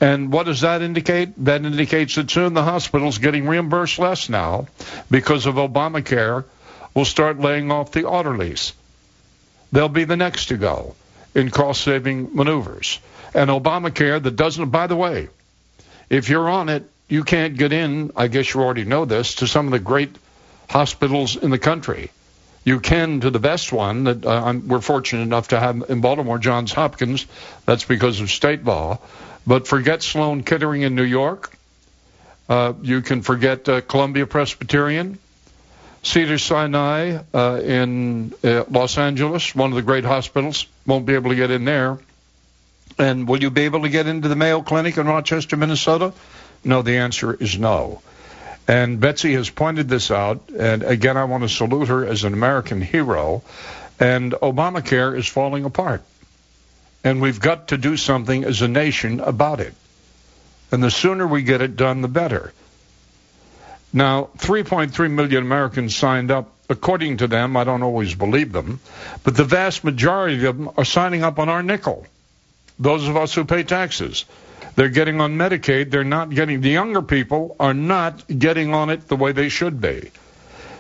And what does that indicate? That indicates that soon the hospitals getting reimbursed less now because of Obamacare will start laying off the orderlies. They'll be the next to go in cost-saving maneuvers. And Obamacare that doesn't, by the way, if you're on it, you can't get in, I guess you already know this, to some of the great hospitals in the country. You can to the best one that we're fortunate enough to have in Baltimore, Johns Hopkins. That's because of state law. But forget Sloan Kettering in New York. You can forget Columbia Presbyterian. Cedars-Sinai in Los Angeles, one of the great hospitals. Won't be able to get in there. And will you be able to get into the Mayo Clinic in Rochester, Minnesota? No, the answer is no. And Betsy has pointed this out, and again, I want to salute her as an American hero. And Obamacare is falling apart. And we've got to do something as a nation about it. And the sooner we get it done, the better. Now, 3.3 million Americans signed up. According to them, I don't always believe them, but the vast majority of them are signing up on our nickel. Those of us who pay taxes. They're getting on Medicaid. They're not getting, the younger people are not getting on it the way they should be.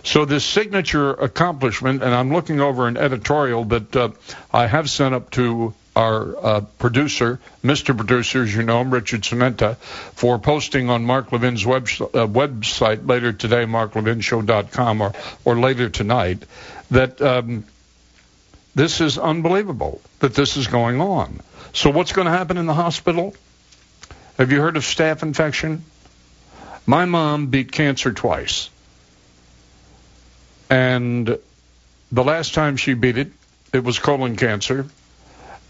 So this signature accomplishment, and I'm looking over an editorial that I have sent up to our producer, Mr. Producer, as you know him, Richard Cementa, for posting on Mark Levin's website later today, marklevinshow.com, or later tonight, that this is unbelievable that this is going on. So what's going to happen in the hospital? Have you heard of staph infection? My mom beat cancer twice. And the last time she beat it, it was colon cancer.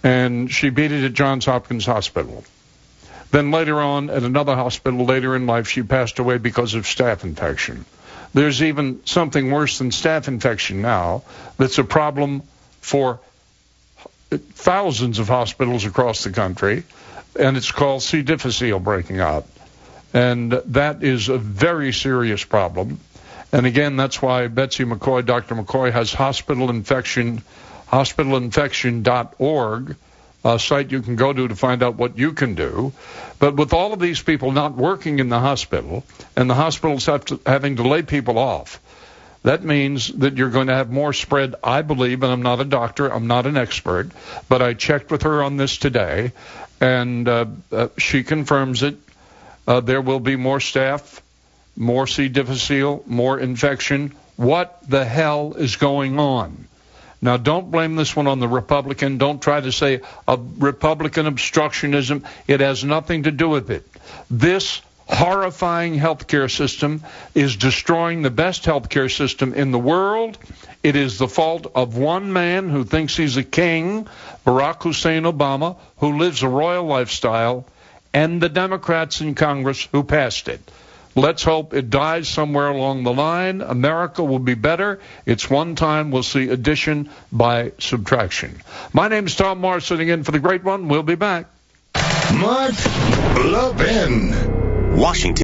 And she beat it at Johns Hopkins Hospital. Then later on, at another hospital later in life, she passed away because of staph infection. There's even something worse than staph infection now that's a problem for thousands of hospitals across the country, and it's called C. difficile breaking out. And that is a very serious problem. And again, that's why Betsy McCoy, Dr. McCoy, has hospitalinfection.org, a site you can go to find out what you can do. But with all of these people not working in the hospital, and the hospitals having to lay people off, that means that you're going to have more spread, I believe, and I'm not a doctor, I'm not an expert, but I checked with her on this today, and she confirms it. There will be more staph, more C. difficile, more infection. What the hell is going on? Now, don't blame this one on the Republican. Don't try to say a Republican obstructionism. It has nothing to do with it. This horrifying healthcare system is destroying the best healthcare system in the world. It is the fault of one man who thinks he's a king, Barack Hussein Obama, who lives a royal lifestyle, and the Democrats in Congress who passed it. Let's hope it dies somewhere along the line. America will be better. It's one time we'll see addition by subtraction. My name's Tom Marr, sitting in for the great one. We'll be back. Mark Levin. Washington.